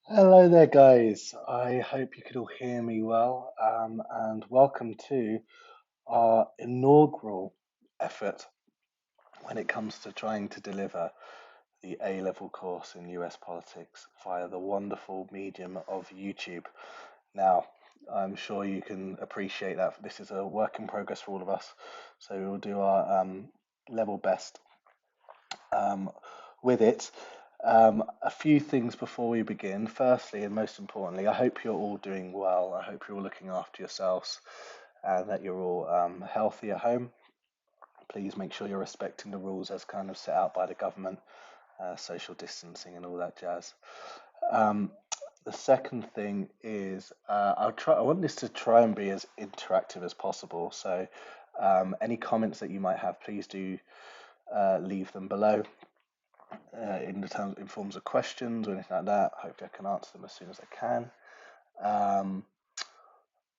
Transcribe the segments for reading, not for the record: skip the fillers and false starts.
Hello there, guys. I hope you can all hear me well, and welcome to our inaugural effort when it comes to trying to deliver the A-level course in US politics via the wonderful medium of YouTube. Now, I'm sure you can appreciate that this is a work in progress for all of us, so we'll do our level best um, with it. A few things before we begin. Firstly, and most importantly, I hope you're all doing well. I hope you're all looking after yourselves and that you're all healthy at home. Please make sure you're respecting the rules as kind of set out by the government, social distancing and all that jazz. Um, the second thing is I'll try. I want this to try and be as interactive as possible. So any comments that you might have, please do leave them below in forms of questions or anything like that. Hopefully, I can answer them as soon as I can. Um,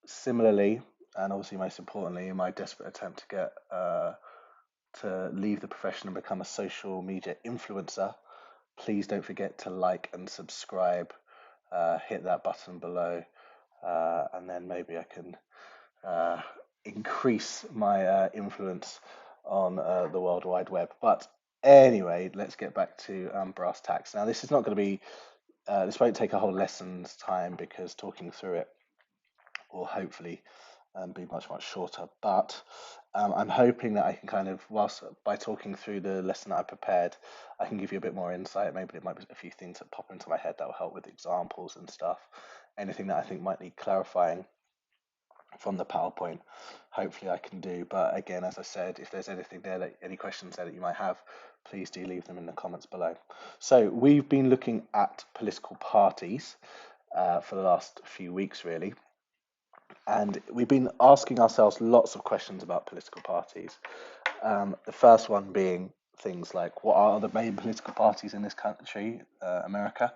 Similarly, and obviously most importantly, in my desperate attempt to leave the profession and become a social media influencer, please don't forget to like and subscribe. Hit that button below, and then maybe I can uh, increase my influence on the World Wide Web. But anyway, let's get back to brass tacks. Now, this is not going to be, this won't take a whole lesson's time because talking through it will hopefully be much, much shorter. But I'm hoping that I can kind of, whilst by talking through the lesson that I prepared, I can give you a bit more insight. Maybe it might be a few things that pop into my head that will help with examples and stuff. Anything that I think might need clarifying from the PowerPoint, hopefully I can do. But again, as I said, if there's anything there, any questions there that you might have, please do leave them in the comments below. So we've been looking at political parties for the last few weeks, really, and we've been asking ourselves lots of questions about political parties. The first one being things like, what are the main political parties in this country, America?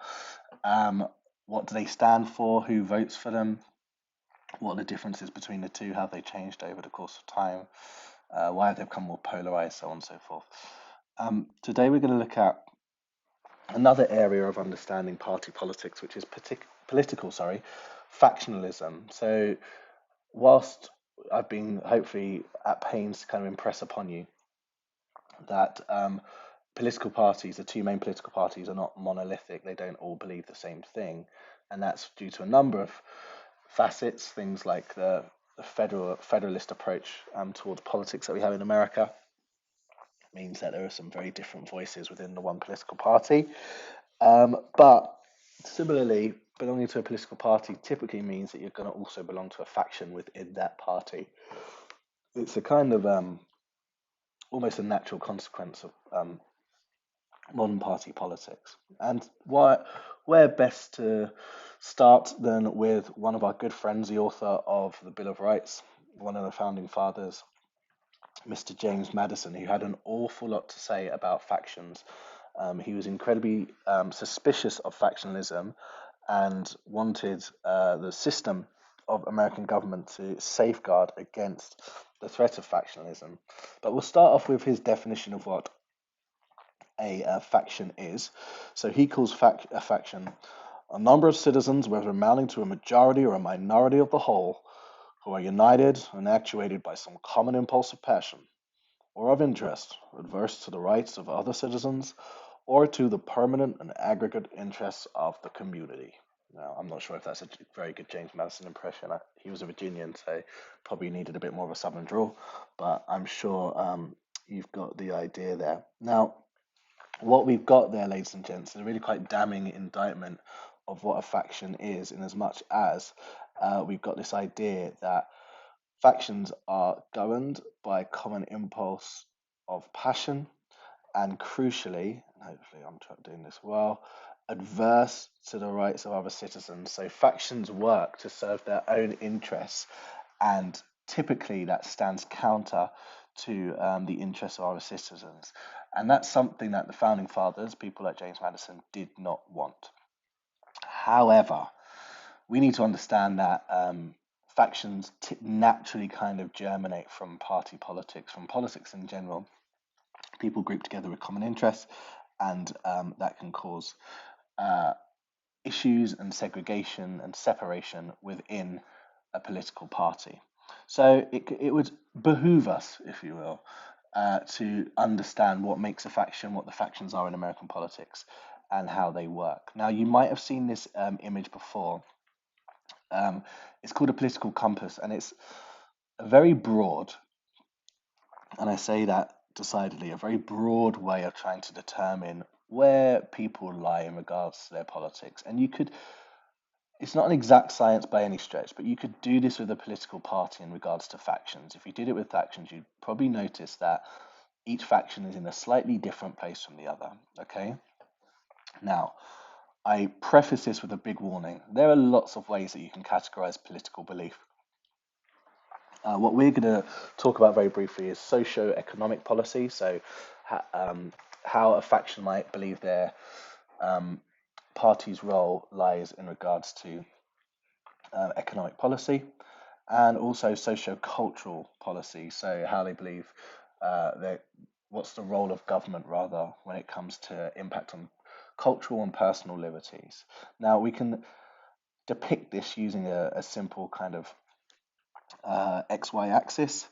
Um, what do they stand for? Who votes for them? What are the differences between the two? How have they changed over the course of time? Why have they become more polarized? So on and so forth. Today we're going to look at another area of understanding party politics, which is political, sorry, factionalism. So whilst I've been hopefully at pains to kind of impress upon you that political parties, the two main political parties, are not monolithic. They don't all believe the same thing, and that's due to a number of facets, things like the federalist approach towards politics that we have in America means that there are some very different voices within the one political party. But similarly, belonging to a political party typically means that you're going to also belong to a faction within that party. It's a kind of almost a natural consequence of modern party politics. And where best to start than with one of our good friends, the author of the Bill of Rights, one of the founding fathers, Mr. James Madison, who had an awful lot to say about factions. He was incredibly suspicious of factionalism and wanted the system of American government to safeguard against the threat of factionalism. But we'll start off with his definition of what a faction is. So he calls a faction a number of citizens, whether amounting to a majority or a minority of the whole, who are united and actuated by some common impulse of passion or of interest, adverse to the rights of other citizens or to the permanent and aggregate interests of the community. Now, I'm not sure if that's a very good James Madison impression. He was a Virginian, so probably needed a bit more of a Southern drawl, but I'm sure you've got the idea there. Now, what we've got there, ladies and gents, is a really quite damning indictment of what a faction is, in as much as we've got this idea that factions are governed by a common impulse of passion and crucially, and hopefully I'm doing this well, adverse to the rights of other citizens. So factions work to serve their own interests, and typically that stands counter to the interests of other citizens. And that's something that the founding fathers, people like James Madison, did not want. However, we need to understand that factions naturally kind of germinate from party politics, from politics in general. People group together with common interests, and that can cause uh, issues and segregation and separation within a political party. So it would behoove us, if you will, to understand what makes a faction, what the factions are in American politics, and how they work. Now, you might have seen this image before. It's called a political compass, and it's a very broad, and I say that decidedly, a very broad way of trying to determine where people lie in regards to their politics. And you could, it's not an exact science by any stretch, but you could do this with a political party in regards to factions. If you did it with factions, you'd probably notice that each faction is in a slightly different place from the other. Okay. Now, I preface this with a big warning. There are lots of ways that you can categorize political belief. What we're going to talk about very briefly is socio-economic policy. So, how a faction might believe their party's role lies in regards to economic policy, and also socio-cultural policy. So, how they believe what's the role of government rather when it comes to impact on cultural and personal liberties. Now, we can depict this using a simple kind of XY axis.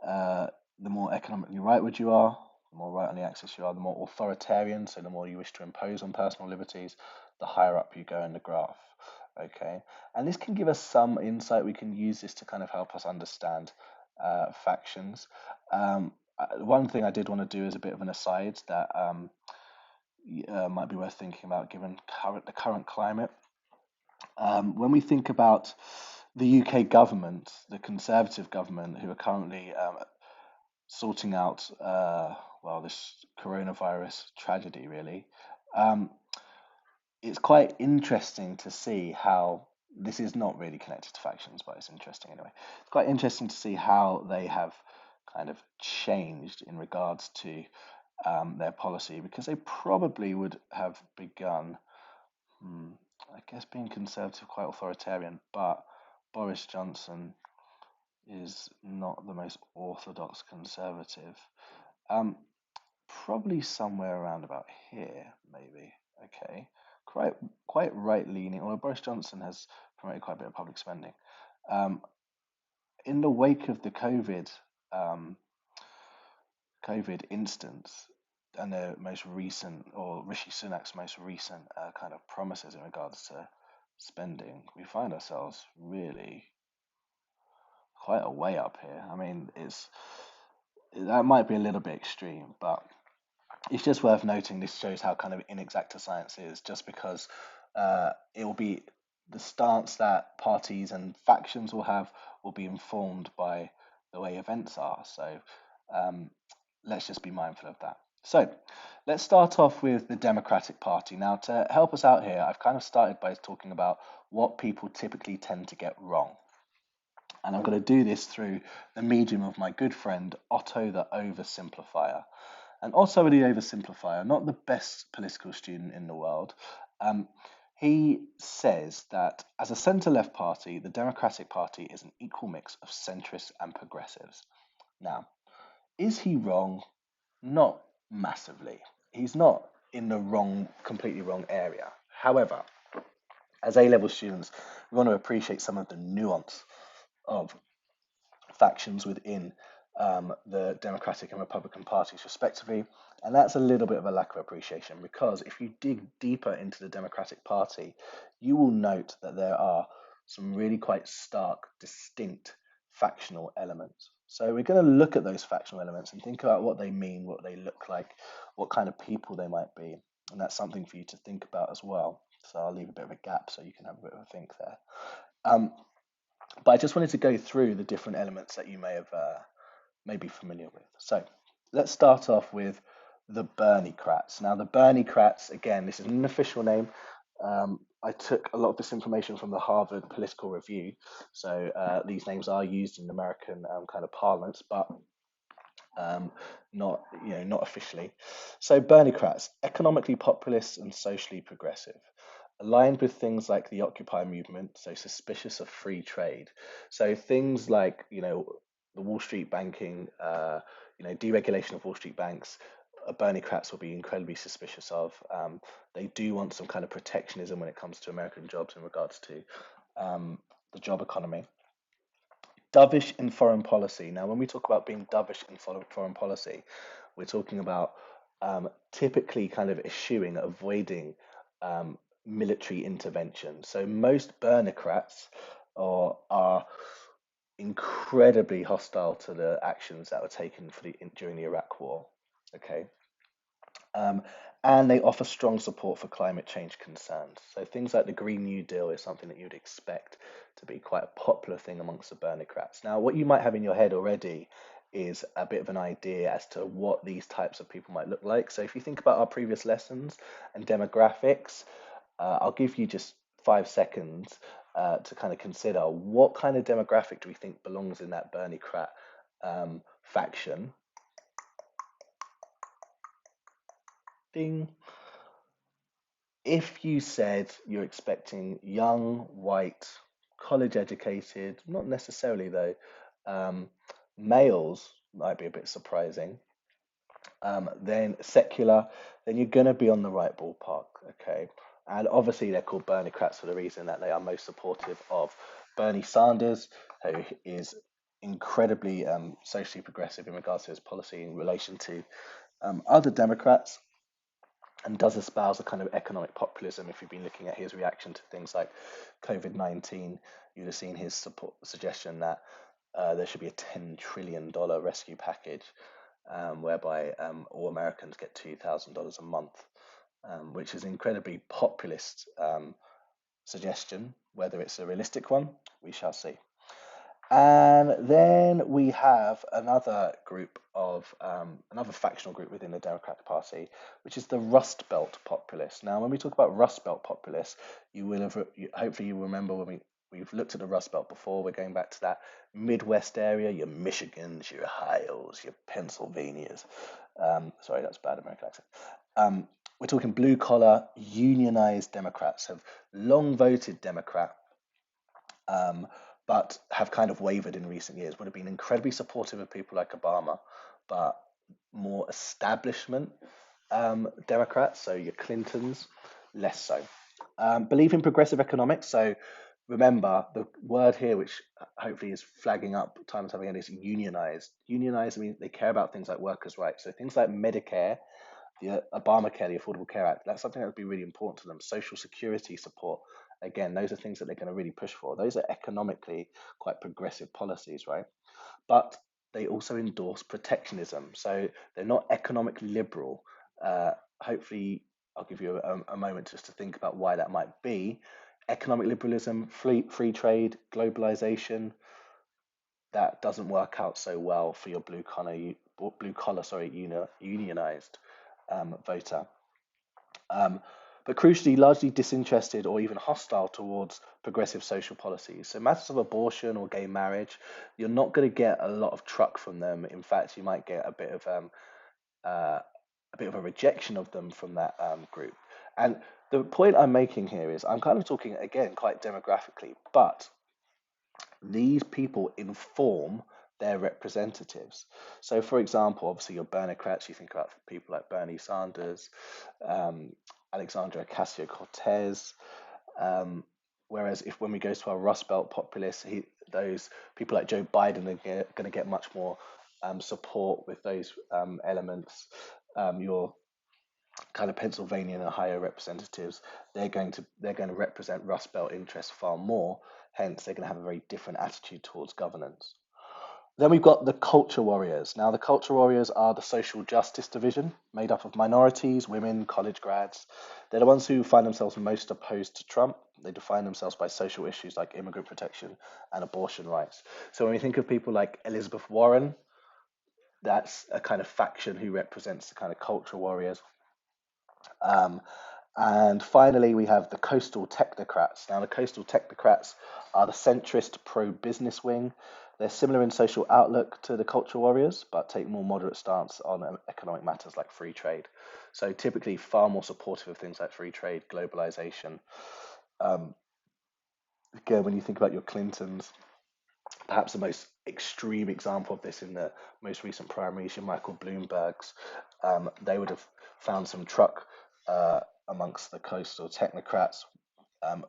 The more economically rightward you are, the more right on the axis you are, the more authoritarian, so the more you wish to impose on personal liberties, the higher up you go in the graph. Okay, and this can give us some insight. We can use this to kind of help us understand factions. One thing I did want to do is a bit of an aside that might be worth thinking about given the current climate. When we think about the UK government, the Conservative government, who are currently sorting out, well, this coronavirus tragedy, really, it's quite interesting to see how this is not really connected to factions, but it's interesting anyway. It's quite interesting to see how they have kind of changed in regards to their policy, because they probably would have begun, I guess, being conservative, quite authoritarian, but Boris Johnson is not the most orthodox conservative. Probably somewhere around about here, maybe. Okay, quite right leaning. Although Boris Johnson has promoted quite a bit of public spending. In the wake of the COVID instance and the most recent, or Rishi Sunak's most recent kind of promises in regards to spending, we find ourselves really quite a way up here. I mean, that might be a little bit extreme, but it's just worth noting. This shows how kind of inexact a science is, just because it will be the stance that parties and factions will be informed by the way events are. So let's just be mindful of that. So let's start off with the Democratic Party. Now, to help us out here, I've kind of started by talking about what people typically tend to get wrong. And I'm going to do this through the medium of my good friend Otto the Oversimplifier. And Otto the Oversimplifier, not the best political student in the world, he says that as a centre-left party, the Democratic Party is an equal mix of centrists and progressives. Now, is he wrong? Not massively. He's not in the completely wrong area. However, as A-level students, we want to appreciate some of the nuance of factions within the Democratic and Republican parties, respectively. And that's a little bit of a lack of appreciation, because if you dig deeper into the Democratic Party, you will note that there are some really quite stark, distinct factional elements. So we're going to look at those factional elements and think about what they mean, what they look like, what kind of people they might be. And that's something for you to think about as well. So I'll leave a bit of a gap so you can have a bit of a think there. But I just wanted to go through the different elements that you may be familiar with. So let's start off with the Berniecrats. Now, the Berniecrats, again, this is an official name. I took a lot of this information from the Harvard Political Review. So these names are used in American kind of parlance, but not officially. So Berniecrats, economically populist and socially progressive, aligned with things like the Occupy movement, so suspicious of free trade. So things like the Wall Street banking, deregulation of Wall Street banks, Bernie-crats will be incredibly suspicious of. They do want some kind of protectionism when it comes to American jobs in regards to the job economy. Dovish in foreign policy. Now, when we talk about being dovish in foreign policy, we're talking about typically kind of eschewing, avoiding military intervention. So most Bernocrats are incredibly hostile to the actions that were taken during the Iraq War. Okay. Um, and they offer strong support for climate change concerns. So things like the Green New Deal is something that you'd expect to be quite a popular thing amongst the Bernocrats. Now, what you might have in your head already is a bit of an idea as to what these types of people might look like. So if you think about our previous lessons and demographics, I'll give you just 5 seconds to kind of consider what kind of demographic do we think belongs in that Bernocrat faction. Ding. If you said you're expecting young, white, college educated, not necessarily though, um, males might be a bit surprising, then secular, then you're going to be on the right ballpark, okay? And obviously they're called Bernicrats for the reason that they are most supportive of Bernie Sanders, who is incredibly socially progressive in regards to his policy in relation to other Democrats, and does espouse a kind of economic populism. If you've been looking at his reaction to things like COVID-19, you'd have seen his support suggestion that there should be a $10 trillion rescue package, whereby all Americans get $2,000 a month, which is an incredibly populist suggestion. Whether it's a realistic one, we shall see. And then we have another group of another factional group within the Democratic Party, which is the Rust Belt populists. Now, when we talk about Rust Belt populists, you will have hopefully you remember when we've looked at the Rust Belt before. We're going back to that Midwest area, your Michigans, your Ohio's, your Pennsylvanias. Sorry, that's bad American accent. We're talking blue collar, unionized Democrats have long voted Democrat, um, but have kind of wavered in recent years. Would have been incredibly supportive of people like Obama, but more establishment Democrats, so your Clintons, less so. Believe in progressive economics. So remember the word here, which hopefully is flagging up time and time again, is unionized. Unionized means they care about things like workers' rights. So things like Medicare, the Obamacare, the Affordable Care Act, that's something that would be really important to them. Social security support, again, those are things that they're going to really push for. Those are economically quite progressive policies, right? But they also endorse protectionism. So they're not economic liberal. Hopefully, I'll give you a moment just to think about why that might be. Economic liberalism, free trade, globalization, that doesn't work out so well for your blue collar, sorry, unionized voter. Um, but crucially, largely disinterested or even hostile towards progressive social policies. So matters of abortion or gay marriage, you're not going to get a lot of truck from them. In fact, you might get uh, a bit of a rejection of them from that group. And the point I'm making here is I'm kind of talking again quite demographically, but these people inform their representatives. So, for example, obviously your Bernocrats, you think about people like Bernie Sanders, um, Alexandria Ocasio-Cortez. Um, whereas if when we go to our Rust Belt populists, those people like Joe Biden are going to get much more support with those elements. Your kind of Pennsylvania and Ohio representatives, they're going to represent Rust Belt interests far more. Hence, they're going to have a very different attitude towards governance. Then we've got the culture warriors. Now, the culture warriors are the social justice division made up of minorities, women, college grads. They're the ones who find themselves most opposed to Trump. They define themselves by social issues like immigrant protection and abortion rights. So when we think of people like Elizabeth Warren, that's a kind of faction who represents the kind of culture warriors. Um, and finally, we have the coastal technocrats. Now, the coastal technocrats are the centrist pro business wing. They're similar in social outlook to the culture warriors, but take more moderate stance on economic matters like free trade. So, typically, far more supportive of things like free trade, globalization. Um, Again, when you think about your Clintons, Perhaps the most extreme example of this in the most recent primaries, your Michael Bloomberg's. They would have found some truck amongst the coastal technocrats.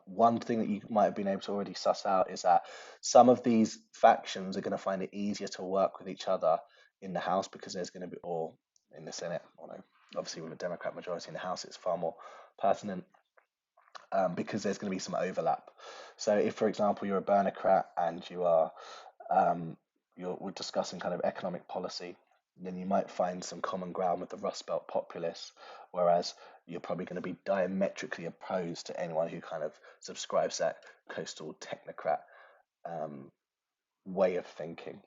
One thing that you might have been able to already suss out is that some of these factions are going to find it easier to work with each other in the House because there's going to be, or in the Senate, although obviously with a Democrat majority in the House, it's far more pertinent because there's going to be some overlap. So if, for example, you're a Bernocrat and um, we're discussing kind of economic policy, then you might find some common ground with the Rust Belt populists, whereas you're probably going to be diametrically opposed to anyone who kind of subscribes that coastal technocrat um, way of thinking.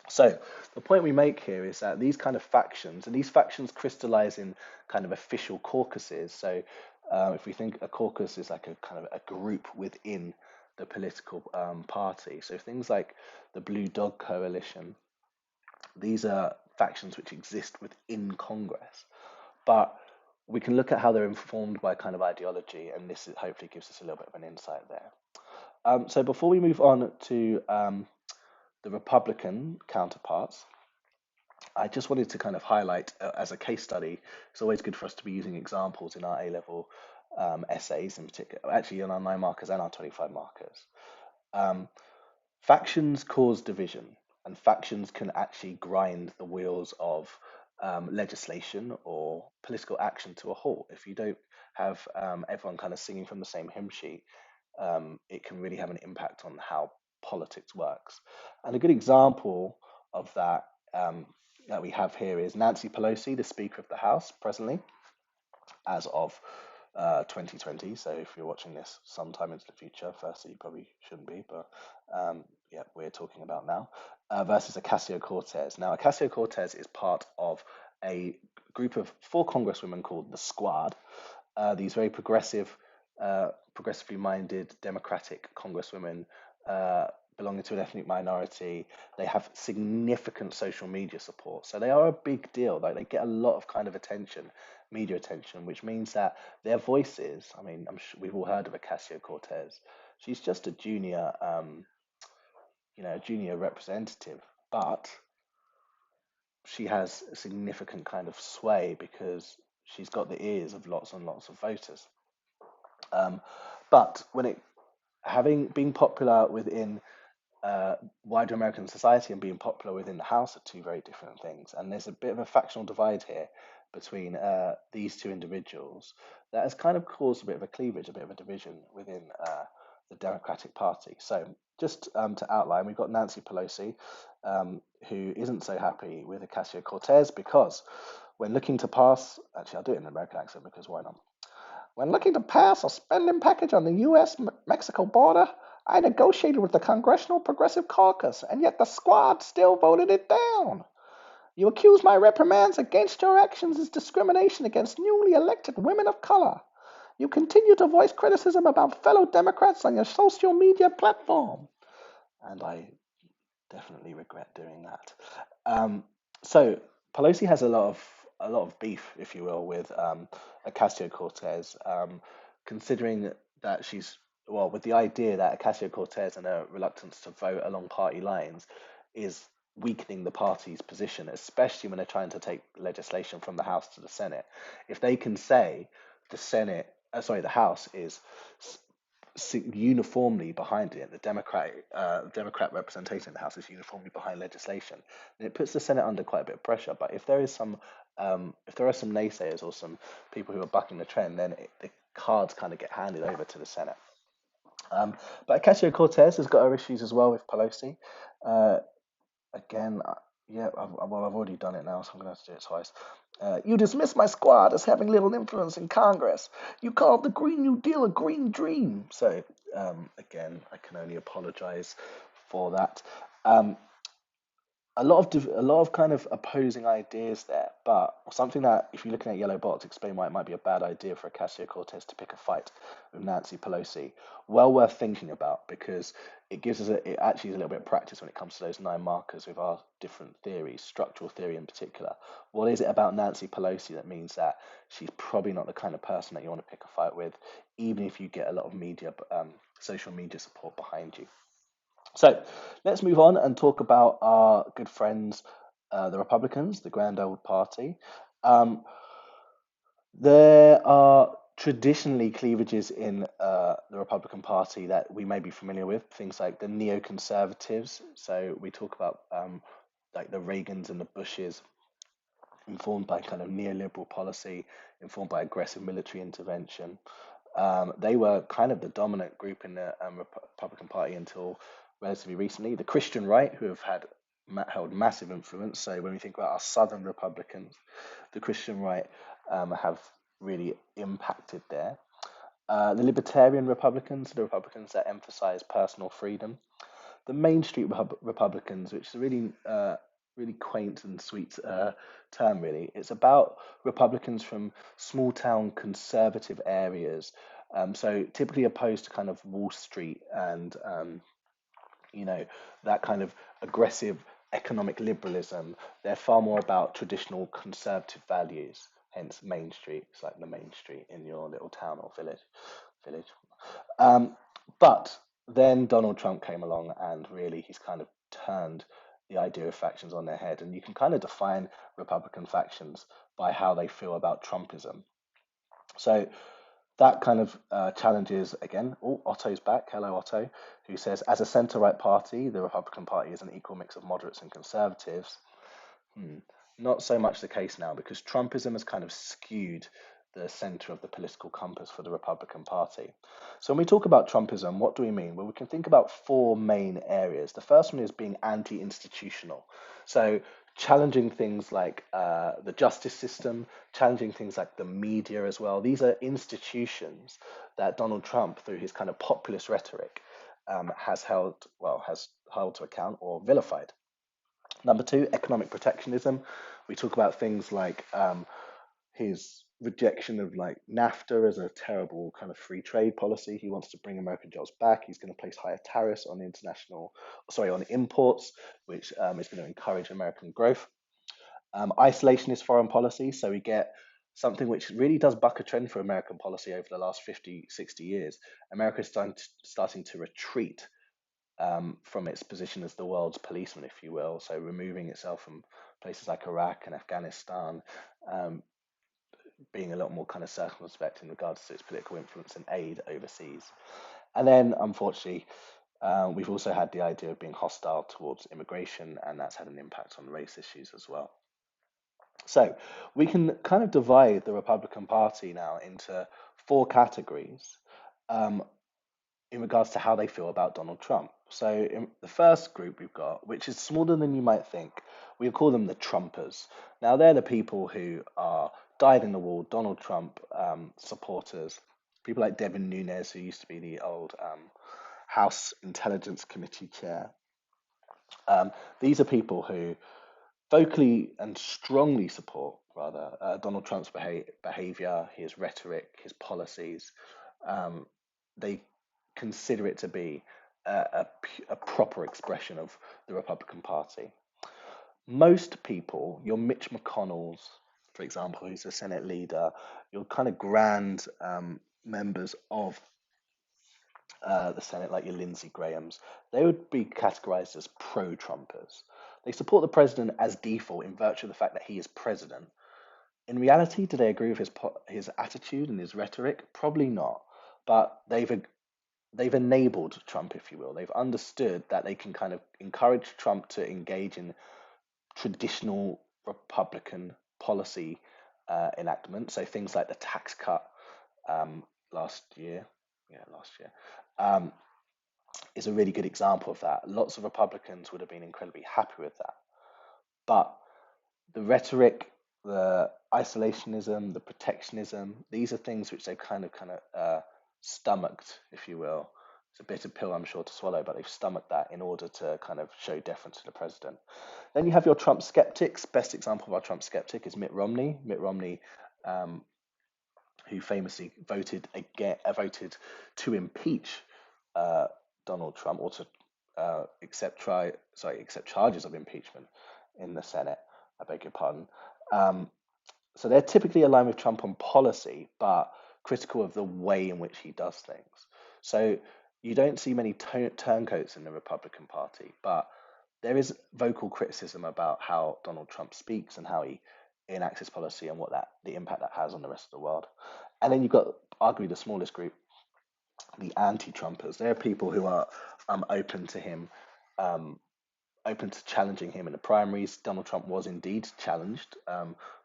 So the point we make here is that these kind of factions, and these factions crystallize in kind of official caucuses. So if we think a caucus is like a kind of a group within the political party, so things like the Blue Dog Coalition, these are factions which exist within Congress. But we can look at how they're informed by kind of ideology, and this hopefully gives us a little bit of an insight there. So before we move on to the Republican counterparts, I just wanted to kind of highlight as a case study. It's always good for us to be using examples in our A level essays, in particular, actually in our 9 markers and our 25 markers. Um, Factions cause division, and factions can actually grind the wheels of legislation or political action to a halt. If you don't have everyone kind of singing from the same hymn sheet, it can really have an impact on how politics works. And a good example of that that we have here is Nancy Pelosi, the Speaker of the House, presently, as of 2020. So if you're watching this sometime into the future, firstly, you probably shouldn't be, but yeah, we're talking about now, versus Ocasio Cortez. Now, Ocasio Cortez is part of a group of 4 congresswomen called the Squad. These very progressively minded Democratic congresswomen belonging to an ethnic minority. They have significant social media support, so they are a big deal. Like they get a lot of kind of attention, media attention, which means that their voices. I mean, I'm sure we've all heard of Ocasio Cortez. She's just a junior, junior representative, but she has a significant kind of sway because she's got the ears of lots and lots of voters. Um, but when it having been popular within wider American society and being popular within the House are 2 very different things. And there's a bit of a factional divide here between these 2 individuals that has kind of caused a bit of a cleavage, a bit of a division within the Democratic Party. So just to outline, we've got Nancy Pelosi, who isn't so happy with Ocasio Cortez because when looking to pass, actually, I'll do it in an American accent because why not? When looking to pass a spending package on the U.S. Mexico border, I negotiated with the Congressional Progressive Caucus, and yet the Squad still voted it down. You accuse my reprimands against your actions as discrimination against newly elected women of color. You continue to voice criticism about fellow Democrats on your social media platform. And I definitely regret doing that. Um, so Pelosi has a lot of beef, if you will, with Ocasio Cortez, considering that she's well, with the idea that Ocasio Cortez and her reluctance to vote along party lines is weakening the party's position, especially when they're trying to take legislation from the House to the Senate. If they can say the House is uniformly behind it. The Democrat representation in the House is uniformly behind legislation, and it puts the Senate under quite a bit of pressure. But if there are some naysayers or some people who are bucking the trend, then the cards kind of get handed over to the Senate. But Ocasio Cortez has got her issues as well with Pelosi. Uh, Again, yeah, I've already done it now, so I'm going to have to do it twice. You dismiss my squad as having little influence in Congress. You called the Green New Deal a green dream. So, again, I can only apologize for that. Um, a lot of kind of opposing ideas there, but something that if you're looking at yellow box, explain why it might be a bad idea for Ocasio Cortez to pick a fight with Nancy Pelosi. Well worth thinking about because it actually is a little bit of practice when it comes to those 9 markers with our different theories, structural theory in particular. What is it about Nancy Pelosi that means that she's probably not the kind of person that you want to pick a fight with, even if you get a lot of social media support behind you? So let's move on and talk about our good friends, the Republicans, the Grand Old Party. Um, there are traditionally cleavages in the Republican Party that we may be familiar with, things like the neoconservatives. So we talk about like the Reagans and the Bushes, informed by kind of neoliberal policy, informed by aggressive military intervention. They were kind of the dominant group in the Republican Party until relatively recently. The Christian right, who have held massive influence. So when we think about our Southern Republicans, the Christian right have really impacted there. The Libertarian Republicans, the Republicans that emphasize personal freedom. The Main Street Republicans, which is a really quaint and sweet term, really. It's about Republicans from small town conservative areas. So typically opposed to kind of Wall Street and you know, that kind of aggressive economic liberalism. They're far more about traditional conservative values. Hence, Main Street. It's like the Main Street in your little town or village. Village. Um, but then Donald Trump came along, and really, he's kind of turned the idea of factions on their head. And you can kind of define Republican factions by how they feel about Trumpism. So that kind of challenges again. Oh, Otto's back. Hello, Otto, who says, as a centre right party, the Republican Party is an equal mix of moderates and conservatives. Hmm. Not so much the case now because Trumpism has kind of skewed the center of the political compass for the Republican Party. So when we talk about Trumpism, what do we mean? Well, we can think about four main areas. The first one is being anti-institutional. So challenging things like the justice system, challenging things like the media as well. These are institutions that Donald Trump, through his kind of populist rhetoric, has held to account or vilified. Number two, economic protectionism. We talk about things like his rejection of like NAFTA as a terrible kind of free trade policy. He wants to bring American jobs back. He's going to place higher tariffs on on imports, which is going to encourage American growth. Isolationist foreign policy. So we get something which really does buck a trend for American policy over the last 50, 60 years. America is starting to retreat from its position as the world's policeman, if you will. So removing itself from places like Iraq and Afghanistan, um, being a lot more kind of circumspect in regards to its political influence and aid overseas. And then, unfortunately, we've also had the idea of being hostile towards immigration, and that's had an impact on race issues as well. So we can kind of divide the Republican Party now into four categories. Um, in regards to how they feel about Donald Trump. So, in the first group we've got, which is smaller than you might think, we call them the Trumpers. Now, they're the people who are dyed in the wool Donald Trump supporters. People like Devin Nunes, who used to be the old House Intelligence Committee chair. These are people who vocally and strongly support, rather, Donald Trump's behavior, his rhetoric, his policies. Um, they consider it to be a proper expression of the Republican Party. Most people, your Mitch McConnells, for example, who's the Senate leader, your kind of grand members of the Senate, like your Lindsey Grahams, they would be categorized as pro-Trumpers. They support the president as default in virtue of the fact that he is president. In reality, do they agree with his attitude and his rhetoric? Probably not. But they've enabled Trump, if you will. They've understood that they can kind of encourage Trump to engage in traditional Republican policy enactment. So things like the tax cut um, last year, last year, um, is a really good example of that. Lots of Republicans would have been incredibly happy with that. But the rhetoric, the isolationism, the protectionism, these are things which they've kind of stomached, if you will. It's a bitter pill, I'm sure, to swallow, but they've stomached that in order to kind of show deference to the president. Then you have your Trump skeptics. Best example of our Trump skeptic is Mitt Romney. Mitt Romney, um, who famously voted to impeach uh, Donald Trump or to accept charges of impeachment in the Senate. I beg your pardon. Um, so they're typically aligned with Trump on policy, but critical of the way in which he does things. So you don't see many turncoats in the Republican Party, but there is vocal criticism about how Donald Trump speaks and how he enacts his policy and what the impact that has on the rest of the world. And then you've got arguably the smallest group, the anti-Trumpers. They're people who are open to him, um, open to challenging him in the primaries. Donald Trump was indeed challenged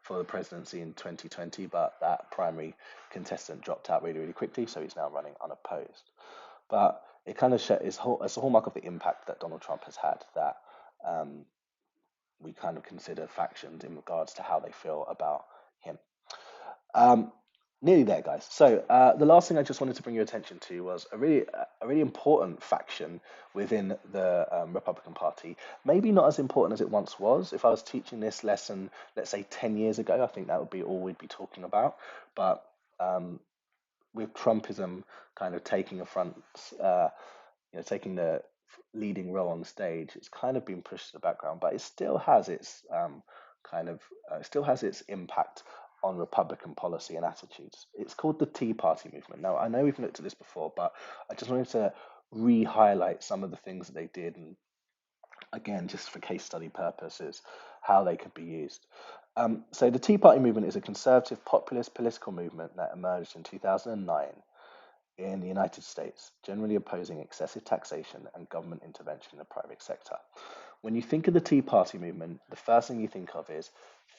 for the presidency in 2020, but that primary contestant dropped out really, really quickly, so he's now running unopposed. But it kind of it's a hallmark of the impact that Donald Trump has had, that um, we kind of consider factions in regards to how they feel about him. Um, Nearly there, guys. So the last thing I just wanted to bring your attention to was a really important faction within the Republican Party. Maybe not as important as it once was. If I was teaching this lesson, let's say 10 years ago, I think that would be all we'd be talking about. But um, with Trumpism kind of taking a front, uh, taking the leading role on the stage, it's kind of been pushed to the background, but it still has its it still has its impact on Republican policy and attitudes. It's called the Tea Party movement. Now, I know we've looked at this before, but I just wanted to re-highlight some of the things that they did, and again, just for case study purposes, how they could be used. So the Tea Party movement is a conservative populist political movement that emerged in 2009 in the United States, generally opposing excessive taxation and government intervention in the private sector. When you think of the Tea Party movement, the first thing you think of is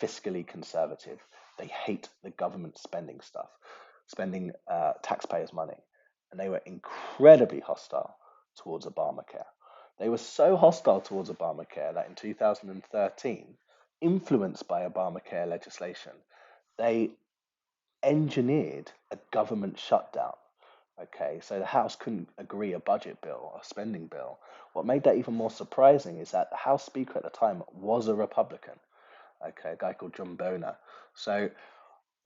fiscally conservative. They hate the government spending stuff, spending taxpayers' money. And they were incredibly hostile towards Obamacare. They were so hostile towards Obamacare that in 2013, influenced by Obamacare legislation, they engineered a government shutdown. Okay, so the House couldn't agree a budget bill, a spending bill. What made that even more surprising is that the House Speaker at the time was a Republican, okay, a guy called John Boehner. So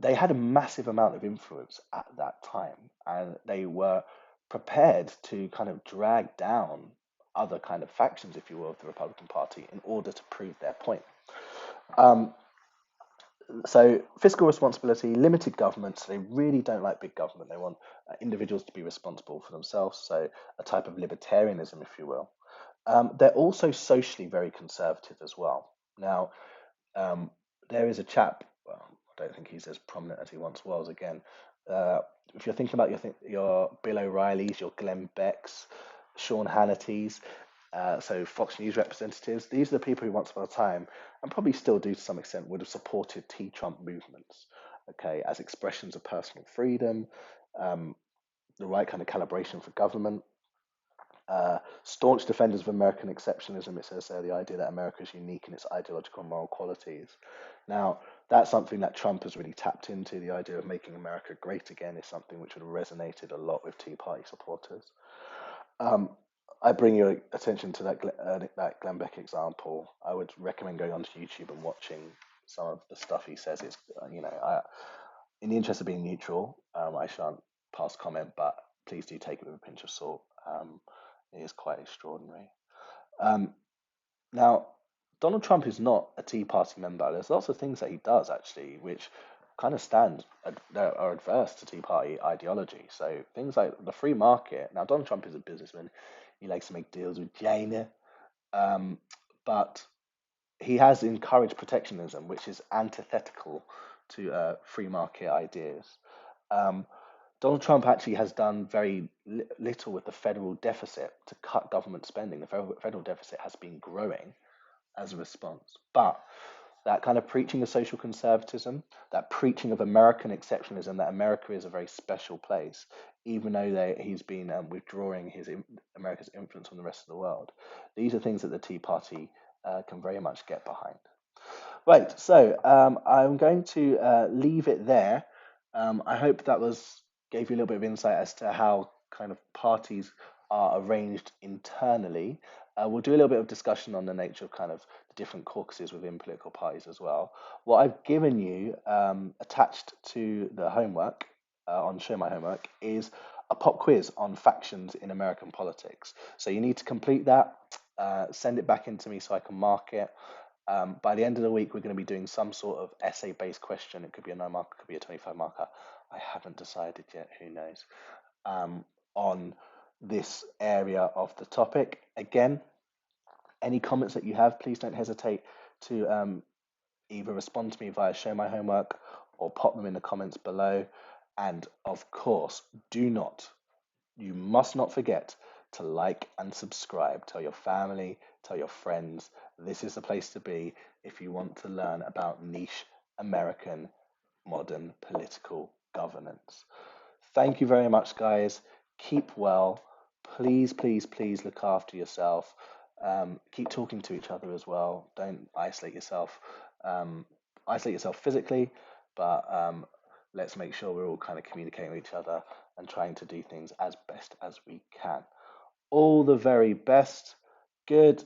they had a massive amount of influence at that time, and they were prepared to kind of drag down other kind of factions, if you will, of the Republican Party in order to prove their point. Um, so fiscal responsibility, limited government. So they really don't like big government. They want individuals to be responsible for themselves. So a type of libertarianism, if you will. They're also socially very conservative as well. Now, um, there is a chap. Well, I don't think he's as prominent as he once was. Again, uh, if you're thinking about your Bill O'Reillys, your Glenn Becks, Sean Hannity's, so Fox News representatives, these are the people who once upon a time, and probably still do to some extent, would have supported Trump movements, okay, as expressions of personal freedom, um, the right kind of calibration for government. Staunch defenders of American exceptionalism. It says there the idea that America is unique in its ideological and moral qualities. Now, that's something that Trump has really tapped into. The idea of making America great again is something which would have resonated a lot with Tea Party supporters. Um, I bring your attention to that Glenn Beck example. I would recommend going onto YouTube and watching some of the stuff he says. It's in the interest of being neutral, I shan't pass comment, but please do take it with a pinch of salt. It is quite extraordinary. Um, Now, Donald Trump is not a Tea Party member. There's lots of things that he does actually, which kind of that are adverse to Tea Party ideology. So things like the free market. Now, Donald Trump is a businessman. He likes to make deals with China, um, but he has encouraged protectionism, which is antithetical to free market ideas. Um, Donald Trump actually has done very little with the federal deficit to cut government spending. The federal deficit has been growing as a response. But that kind of preaching of social conservatism, that preaching of American exceptionalism, that America is a very special place, even though he's been withdrawing America's influence on the rest of the world. These are things that the Tea Party can very much get behind. Right, so I'm going to leave it there. I hope that was gave you a little bit of insight as to how kind of parties are arranged internally. We'll do a little bit of discussion on the nature of kind of the different caucuses within political parties as well. What I've given you attached to the homework on Show My Homework is a pop quiz on factions in American politics. So you need to complete that, send it back into me so I can mark it. By the end of the week, we're going to be doing some sort of essay-based question. It could be a 9 marker, it could be a 25 marker. I haven't decided yet. Who knows? On this area of the topic. Again, any comments that you have, please don't hesitate to either respond to me via Show My Homework or pop them in the comments below. And of course, you must not forget to like and subscribe. Tell your family, tell your friends. This is the place to be if you want to learn about niche American modern political governance. Thank you very much, guys. Keep well. Please, please, please look after yourself. Keep talking to each other as well. Don't isolate yourself. Isolate yourself physically, but let's make sure we're all kind of communicating with each other and trying to do things as best as we can. All the very best. Goodbye.